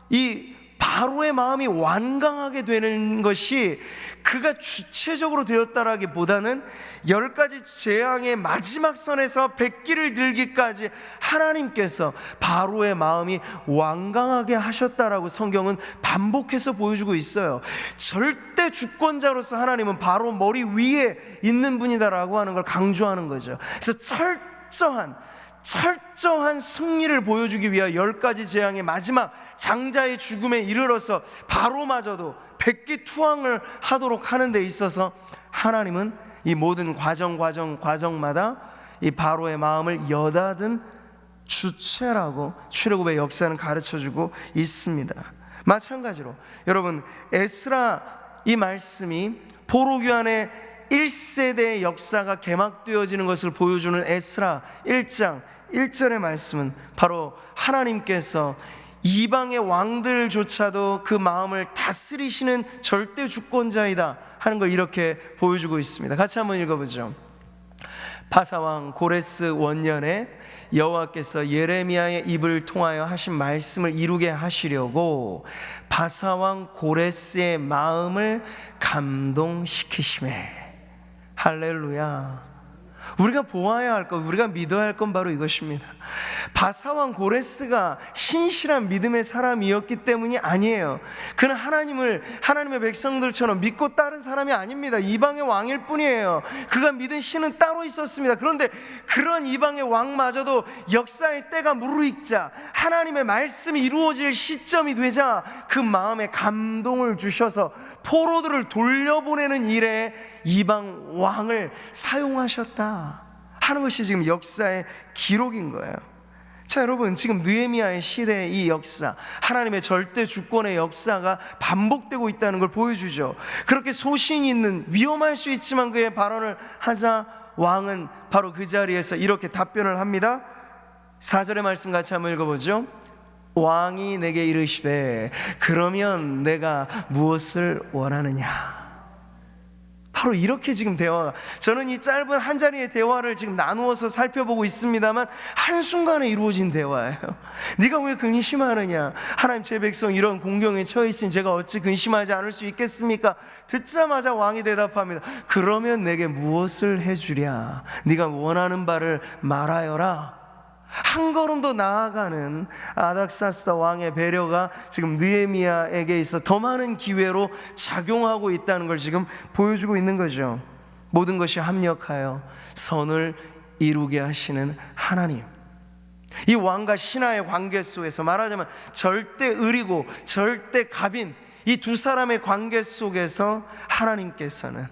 이 바로의 마음이 완강하게 되는 것이 그가 주체적으로 되었다라기보다는 10가지 재앙의 마지막 선에서 백기를 들기까지 하나님께서 바로의 마음이 완강하게 하셨다라고 성경은 반복해서 보여주고 있어요. 절대 주권자로서 하나님은 바로 머리 위에 있는 분이다라고 하는 걸 강조하는 거죠. 그래서 철저한 승리를 보여주기 위하여 10가지 재앙의 마지막 장자의 죽음에 이르러서 바로마저도 백기투항을 하도록 하는 데 있어서 하나님은 이 모든 과정마다 이 바로의 마음을 여닫은 주체라고 출애굽의 역사는 가르쳐주고 있습니다. 마찬가지로 여러분, 에스라 이 말씀이 포로귀환의 1세대의 역사가 개막되어지는 것을 보여주는 에스라 1장 1절의 말씀은 바로 하나님께서 이방의 왕들조차도 그 마음을 다스리시는 절대 주권자이다 하는 걸 이렇게 보여주고 있습니다. 같이 한번 읽어보죠. 바사왕 고레스 원년에 여호와께서 예레미야의 입을 통하여 하신 말씀을 이루게 하시려고 바사왕 고레스의 마음을 감동시키시매. 할렐루야. 우리가 보아야 할 것, 우리가 믿어야 할 건 바로 이것입니다. 바사왕 고레스가 신실한 믿음의 사람이었기 때문이 아니에요. 그는 하나님의 백성들처럼 믿고 따른 사람이 아닙니다. 이방의 왕일 뿐이에요. 그가 믿은 신은 따로 있었습니다. 그런데 그런 이방의 왕마저도 역사의 때가 무르익자 하나님의 말씀이 이루어질 시점이 되자 그 마음에 감동을 주셔서 포로들을 돌려보내는 일에 이방 왕을 사용하셨다 하는 것이 지금 역사의 기록인 거예요. 자, 여러분, 지금 느헤미야의 시대의 이 역사, 하나님의 절대 주권의 역사가 반복되고 있다는 걸 보여주죠. 그렇게 소신 있는, 위험할 수 있지만 그의 발언을 하자 왕은 바로 그 자리에서 이렇게 답변을 합니다. 4절의 말씀 같이 한번 읽어보죠. 왕이 내게 이르시되 그러면 내가 무엇을 원하느냐. 바로 이렇게 지금 대화가, 저는 이 짧은 한 자리의 대화를 지금 나누어서 살펴보고 있습니다만 한순간에 이루어진 대화예요. 네가 왜 근심하느냐, 하나님 제 백성 이런 공경에 처해 있으니 제가 어찌 근심하지 않을 수 있겠습니까? 듣자마자 왕이 대답합니다. 그러면 내게 무엇을 해주랴, 네가 원하는 바를 말하여라. 한 걸음 더 나아가는 아닥사스다 왕의 배려가 지금 느헤미야에게 있어 더 많은 기회로 작용하고 있다는 걸 지금 보여주고 있는 거죠. 모든 것이 합력하여 선을 이루게 하시는 하나님, 이 왕과 신하의 관계 속에서 말하자면 절대 의리고 절대 갑인 이 두 사람의 관계 속에서 하나님께서는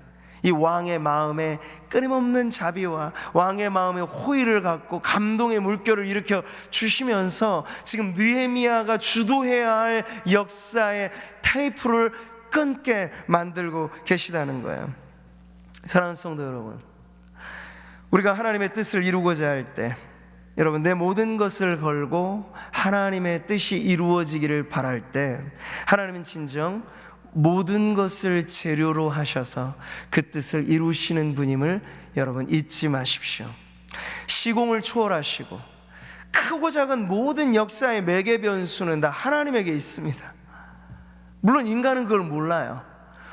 이 왕의 마음에 끊임없는 자비와 왕의 마음에 호의를 갖고 감동의 물결을 일으켜 주시면서 지금 느헤미야가 주도해야 할 역사의 테이프를 끊게 만들고 계시다는 거예요. 사랑하는 성도 여러분, 우리가 하나님의 뜻을 이루고자 할 때 여러분 내 모든 것을 걸고 하나님의 뜻이 이루어지기를 바랄 때 하나님은 진정 모든 것을 재료로 하셔서 그 뜻을 이루시는 분임을 여러분 잊지 마십시오. 시공을 초월하시고 크고 작은 모든 역사의 매개 변수는 다 하나님에게 있습니다. 물론 인간은 그걸 몰라요.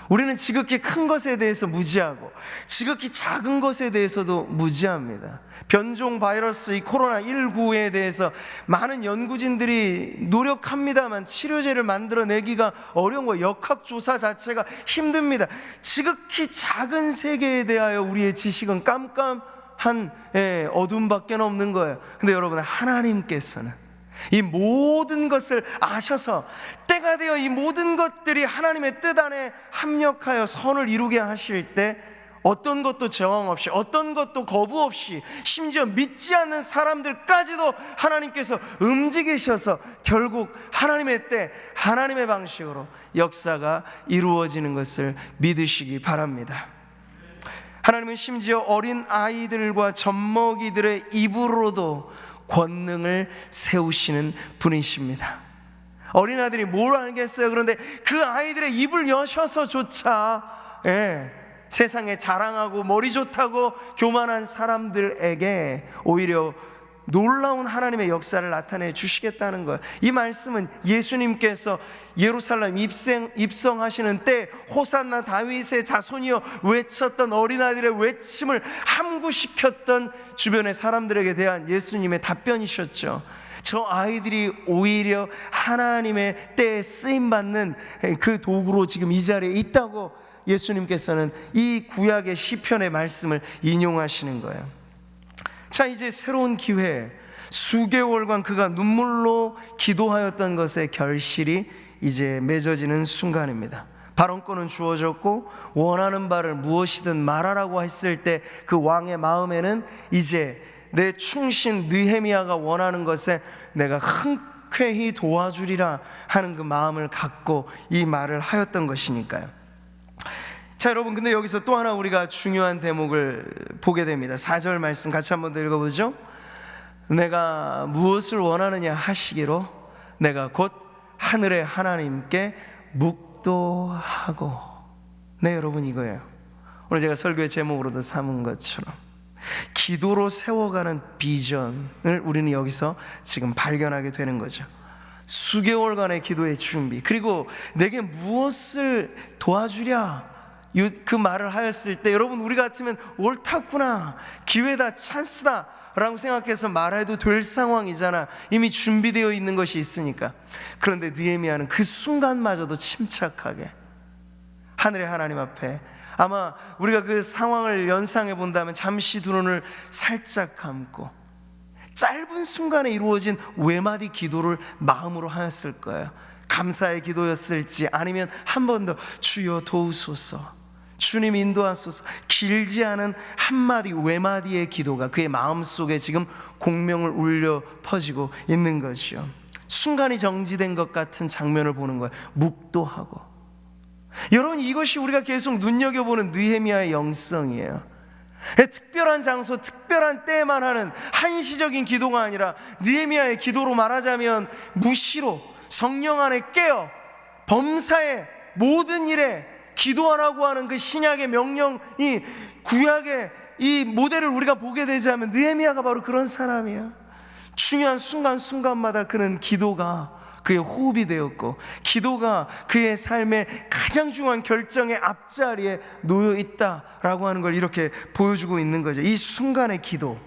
우리는 지극히 큰 것에 대해서 무지하고 지극히 작은 것에 대해서도 무지합니다. 변종 바이러스 이 코로나19에 대해서 많은 연구진들이 노력합니다만 치료제를 만들어내기가 어려운 거예요. 역학조사 자체가 힘듭니다. 지극히 작은 세계에 대하여 우리의 지식은 깜깜한 어둠밖에 없는 거예요. 근데 여러분, 하나님께서는 이 모든 것을 아셔서 때가 되어 이 모든 것들이 하나님의 뜻 안에 합력하여 선을 이루게 하실 때 어떤 것도 저항 없이, 어떤 것도 거부 없이, 심지어 믿지 않는 사람들까지도 하나님께서 움직이셔서 결국 하나님의 때, 하나님의 방식으로 역사가 이루어지는 것을 믿으시기 바랍니다. 하나님은 심지어 어린 아이들과 젖먹이들의 입으로도 권능을 세우시는 분이십니다. 어린아이들이 뭘 알겠어요? 그런데 그 아이들의 입을 여셔서조차 세상에 자랑하고 머리 좋다고 교만한 사람들에게 오히려 놀라운 하나님의 역사를 나타내 주시겠다는 거예요. 이 말씀은 예수님께서 예루살렘 입성하시는 때 호산나 다윗의 자손이여 외쳤던 어린아이들의 외침을 함구시켰던 주변의 사람들에게 대한 예수님의 답변이셨죠. 저 아이들이 오히려 하나님의 때에 쓰임받는 그 도구로 지금 이 자리에 있다고 예수님께서는 이 구약의 시편의 말씀을 인용하시는 거예요. 자, 이제 새로운 기회, 수개월간 그가 눈물로 기도하였던 것의 결실이 이제 맺어지는 순간입니다. 발언권은 주어졌고 원하는 바를 무엇이든 말하라고 했을 때 그 왕의 마음에는 이제 내 충신 느헤미야가 원하는 것에 내가 흔쾌히 도와주리라 하는 그 마음을 갖고 이 말을 하였던 것이니까요. 자, 여러분, 근데 여기서 또 하나 우리가 중요한 대목을 보게 됩니다. 4절 말씀 같이 한번 더 읽어보죠. 내가 무엇을 원하느냐 하시기로 내가 곧 하늘의 하나님께 묵도하고. 네, 여러분, 이거예요. 오늘 제가 설교의 제목으로도 삼은 것처럼 기도로 세워가는 비전을 우리는 여기서 지금 발견하게 되는 거죠. 수개월간의 기도의 준비, 그리고 내게 무엇을 도와주랴 그 말을 하였을 때 여러분, 우리 같으면 옳았구나, 기회다, 찬스다 라고 생각해서 말해도 될 상황이잖아. 이미 준비되어 있는 것이 있으니까. 그런데 느헤미야는 그 순간마저도 침착하게 하늘의 하나님 앞에, 아마 우리가 그 상황을 연상해 본다면 잠시 두 눈을 살짝 감고 짧은 순간에 이루어진 외마디 기도를 마음으로 하였을 거예요. 감사의 기도였을지 아니면 한 번 더 주여 도우소서, 주님 인도하소서, 길지 않은 한마디 외마디의 기도가 그의 마음속에 지금 공명을 울려 퍼지고 있는 것이요. 순간이 정지된 것 같은 장면을 보는 거예요. 묵도하고. 여러분, 이것이 우리가 계속 눈여겨보는 느헤미야의 영성이에요. 특별한 장소, 특별한 때에만 하는 한시적인 기도가 아니라 느헤미야의 기도로 말하자면 무시로 성령 안에 깨어 범사의 모든 일에 기도하라고 하는 그 신약의 명령이 구약의 이 모델을 우리가 보게 되자면 느헤미야가 바로 그런 사람이에요. 중요한 순간순간마다 그는 기도가 그의 호흡이 되었고 기도가 그의 삶의 가장 중요한 결정의 앞자리에 놓여 있다라고 하는 걸 이렇게 보여주고 있는 거죠. 이 순간의 기도,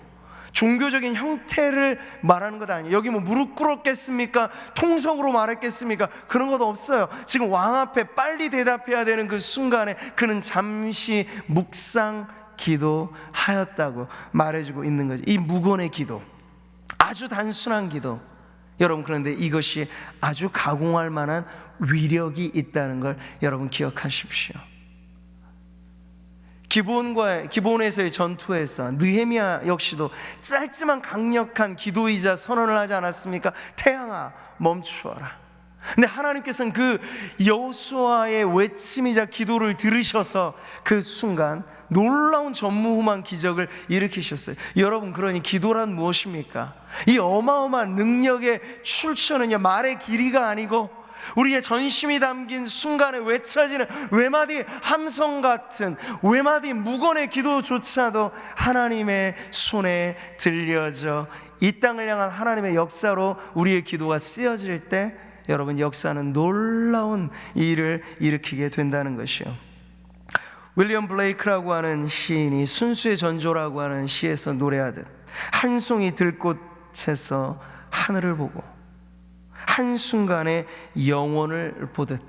종교적인 형태를 말하는 것 아니에요. 여기 뭐 무릎 꿇었겠습니까? 통성으로 말했겠습니까? 그런 것 없어요. 지금 왕 앞에 빨리 대답해야 되는 그 순간에 그는 잠시 묵상 기도하였다고 말해주고 있는 거죠. 이 무건의 기도, 아주 단순한 기도. 여러분, 그런데 이것이 아주 가공할 만한 위력이 있다는 걸 여러분 기억하십시오. 기브온에서의 전투에서 느헤미야 역시도 짧지만 강력한 기도이자 선언을 하지 않았습니까? 태양아 멈추어라. 근데 하나님께서는 그 여호수아의 외침이자 기도를 들으셔서 그 순간 놀라운 전무후무한 기적을 일으키셨어요. 여러분, 그러니 기도란 무엇입니까? 이 어마어마한 능력의 출처는요, 말의 길이가 아니고 우리의 전심이 담긴 순간에 외쳐지는 외마디 함성 같은 외마디 무건의 기도조차도 하나님의 손에 들려져 이 땅을 향한 하나님의 역사로 우리의 기도가 쓰여질 때, 여러분, 역사는 놀라운 일을 일으키게 된다는 것이요. 윌리엄 블레이크라고 하는 시인이 순수의 전조라고 하는 시에서 노래하듯 한 송이 들꽃에서 하늘을 보고 한순간에 영원을 보듯,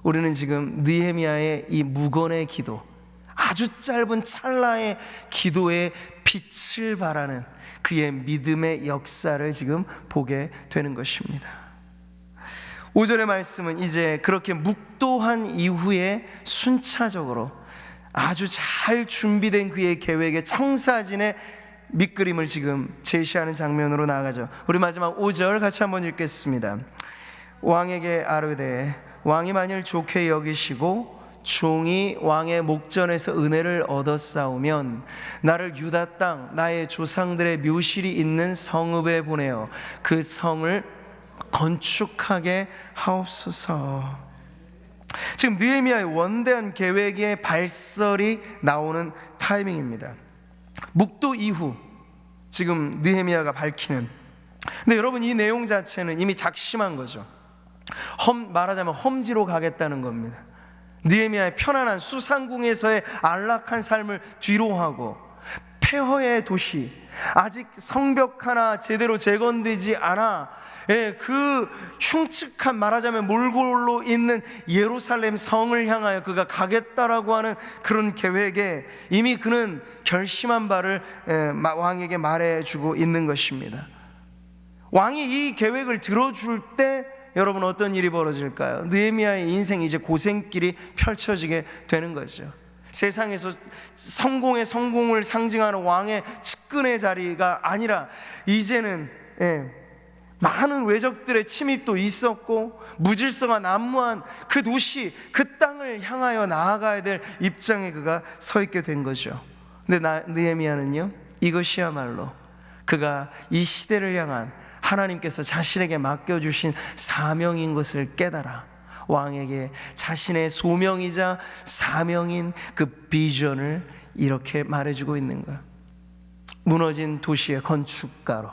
우리는 지금 느헤미야의 이 무건의 기도, 아주 짧은 찰나의 기도의 빛을 발하는 그의 믿음의 역사를 지금 보게 되는 것입니다. 5절의 말씀은 이제 그렇게 묵도한 이후에 순차적으로 아주 잘 준비된 그의 계획의 청사진의 밑그림을 지금 제시하는 장면으로 나아가죠. 우리 마지막 5절 같이 한번 읽겠습니다. 왕에게 아뢰되 왕이 만일 좋게 여기시고 종이 왕의 목전에서 은혜를 얻었사오면 나를 유다 땅 나의 조상들의 묘실이 있는 성읍에 보내어 그 성을 건축하게 하옵소서. 지금 느헤미야의 원대한 계획의 발설이 나오는 타이밍입니다. 묵도 이후 지금 느헤미야가 밝히는, 근데 여러분, 이 내용 자체는 이미 작심한 거죠. 말하자면 험지로 가겠다는 겁니다. 느헤미야의 편안한 수상궁에서의 안락한 삶을 뒤로하고 폐허의 도시, 아직 성벽 하나 제대로 재건되지 않아 그 흉측한, 말하자면 몰골로 있는 예루살렘 성을 향하여 그가 가겠다라고 하는 그런 계획에 이미 그는 결심한 바를 왕에게 말해주고 있는 것입니다. 왕이 이 계획을 들어줄 때 여러분, 어떤 일이 벌어질까요? 느헤미야의 인생이 이제 고생길이 펼쳐지게 되는 거죠. 세상에서 성공을 상징하는 왕의 측근의 자리가 아니라 이제는 많은 외적들의 침입도 있었고 무질서가 난무한 그 도시, 그 땅을 향하여 나아가야 될 입장에 그가 서 있게 된 거죠. 근데 느헤미야는요, 이것이야말로 그가 이 시대를 향한 하나님께서 자신에게 맡겨주신 사명인 것을 깨달아 왕에게 자신의 소명이자 사명인 그 비전을 이렇게 말해주고 있는 거야. 무너진 도시의 건축가로,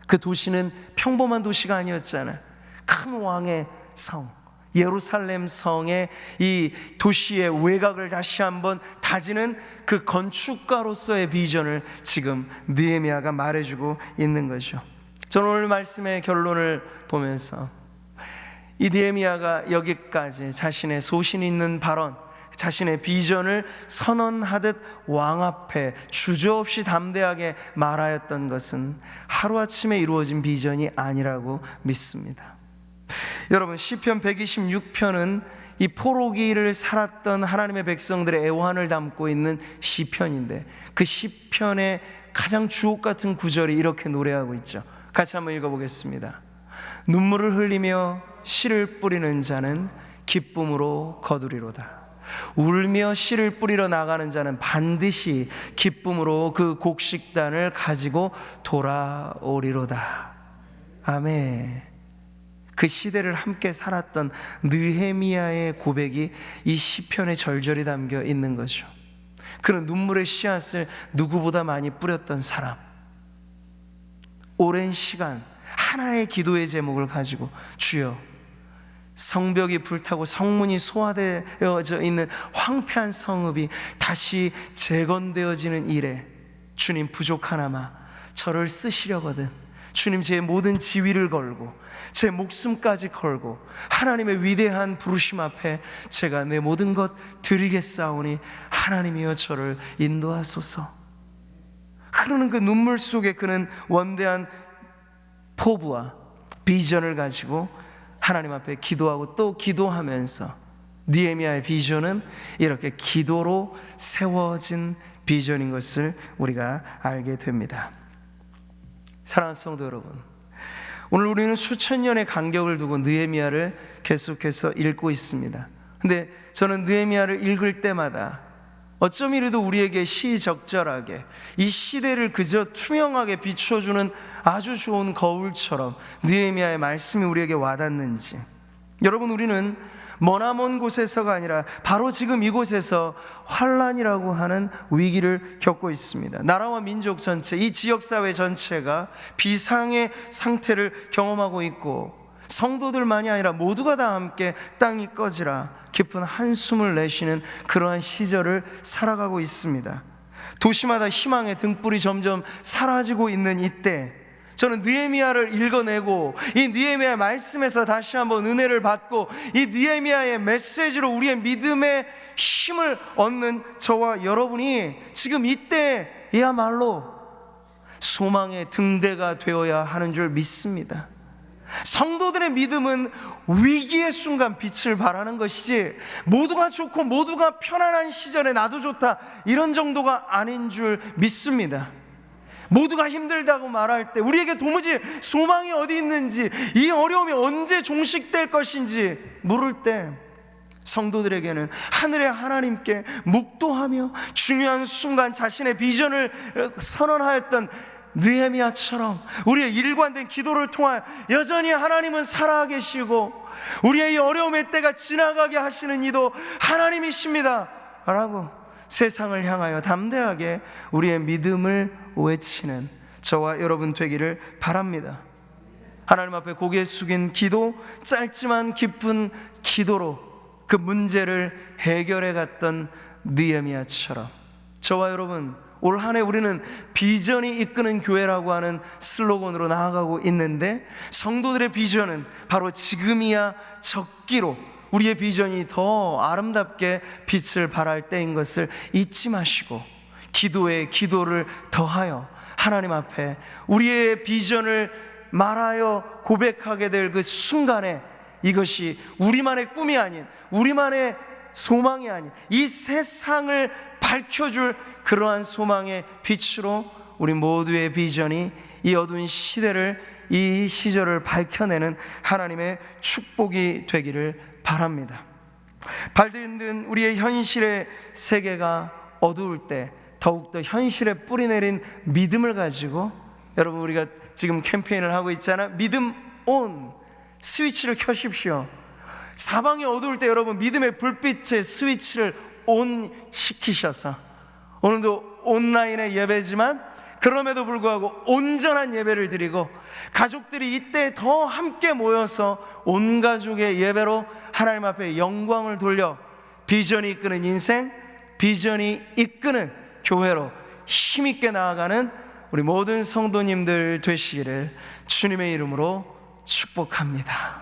그 도시는 평범한 도시가 아니었잖아. 큰 왕의 성, 예루살렘 성의 이 도시의 외곽을 다시 한번 다지는 그 건축가로서의 비전을 지금 느헤미야가 말해주고 있는 거죠. 저는 오늘 말씀의 결론을 보면서 이 느헤미야가 여기까지 자신의 소신 있는 발언, 자신의 비전을 선언하듯 왕 앞에 주저없이 담대하게 말하였던 것은 하루아침에 이루어진 비전이 아니라고 믿습니다. 여러분, 시편 126편은 이 포로기를 살았던 하나님의 백성들의 애환을 담고 있는 시편인데, 그 시편의 가장 주옥 같은 구절이 이렇게 노래하고 있죠. 같이 한번 읽어보겠습니다. 눈물을 흘리며 씨를 뿌리는 자는 기쁨으로 거두리로다. 울며 씨를 뿌리러 나가는 자는 반드시 기쁨으로 그 곡식단을 가지고 돌아오리로다. 아멘. 그 시대를 함께 살았던 느헤미야의 고백이 이 시편에 절절히 담겨 있는 거죠. 그는 눈물의 씨앗을 누구보다 많이 뿌렸던 사람, 오랜 시간 하나의 기도의 제목을 가지고, 주여, 성벽이 불타고 성문이 소화되어져 있는 황폐한 성읍이 다시 재건되어지는 일에 주님 부족하나마 저를 쓰시려거든 주님, 제 모든 지위를 걸고 제 목숨까지 걸고 하나님의 위대한 부르심 앞에 제가 내 모든 것 드리겠사오니 하나님이여 저를 인도하소서. 흐르는 그 눈물 속에 그는 원대한 포부와 비전을 가지고 하나님 앞에 기도하고 또 기도하면서 느헤미야의 비전은 이렇게 기도로 세워진 비전인 것을 우리가 알게 됩니다. 사랑하는 성도 여러분, 오늘 우리는 수천 년의 간격을 두고 느헤미야를 계속해서 읽고 있습니다. 근데 저는 느헤미야를 읽을 때마다 어쩜 이래도 우리에게 시적절하게 이 시대를 그저 투명하게 비춰주는 아주 좋은 거울처럼 느헤미야의 말씀이 우리에게 와닿는지. 여러분, 우리는 머나먼 곳에서가 아니라 바로 지금 이곳에서 환란이라고 하는 위기를 겪고 있습니다. 나라와 민족 전체, 이 지역사회 전체가 비상의 상태를 경험하고 있고 성도들만이 아니라 모두가 다 함께 땅이 꺼지라 깊은 한숨을 내쉬는 그러한 시절을 살아가고 있습니다. 도시마다 희망의 등불이 점점 사라지고 있는 이때 저는 느헤미야를 읽어내고 이 느헤미야의 말씀에서 다시 한번 은혜를 받고 이 느헤미야의 메시지로 우리의 믿음의 힘을 얻는 저와 여러분이 지금 이때야말로 소망의 등대가 되어야 하는 줄 믿습니다. 성도들의 믿음은 위기의 순간 빛을 발하는 것이지 모두가 좋고 모두가 편안한 시절에 나도 좋다 이런 정도가 아닌 줄 믿습니다. 모두가 힘들다고 말할 때, 우리에게 도무지 소망이 어디 있는지, 이 어려움이 언제 종식될 것인지 물을 때 성도들에게는 하늘의 하나님께 묵도하며 중요한 순간 자신의 비전을 선언하였던 느헤미야처럼 우리의 일관된 기도를 통하여 여전히 하나님은 살아계시고 우리의 이 어려움의 때가 지나가게 하시는 이도 하나님이십니다 라고 세상을 향하여 담대하게 우리의 믿음을 외치는 저와 여러분 되기를 바랍니다. 하나님 앞에 고개 숙인 기도, 짧지만 깊은 기도로 그 문제를 해결해 갔던 느헤미야처럼 저와 여러분 올 한 해 우리는 비전이 이끄는 교회라고 하는 슬로건으로 나아가고 있는데 성도들의 비전은 바로 지금이야 적기로 우리의 비전이 더 아름답게 빛을 발할 때인 것을 잊지 마시고 기도에 기도를 더하여 하나님 앞에 우리의 비전을 말하여 고백하게 될 그 순간에 이것이 우리만의 꿈이 아닌 우리만의 소망이 아닌 이 세상을 밝혀줄 그러한 소망의 빛으로 우리 모두의 비전이 이 어두운 시대를 이 시절을 밝혀내는 하나님의 축복이 되기를 바랍니다. 발디딘 우리의 현실의 세계가 어두울 때 더욱더 현실에 뿌리내린 믿음을 가지고 여러분 우리가 지금 캠페인을 하고 있잖아. 믿음 온 스위치를 켜십시오. 사방이 어두울 때 여러분 믿음의 불빛의 스위치를 온 시키셔서 오늘도 온라인의 예배지만 그럼에도 불구하고 온전한 예배를 드리고 가족들이 이때 더 함께 모여서 온 가족의 예배로 하나님 앞에 영광을 돌려 비전이 이끄는 인생, 비전이 이끄는 교회로 힘있게 나아가는 우리 모든 성도님들 되시기를 주님의 이름으로 축복합니다.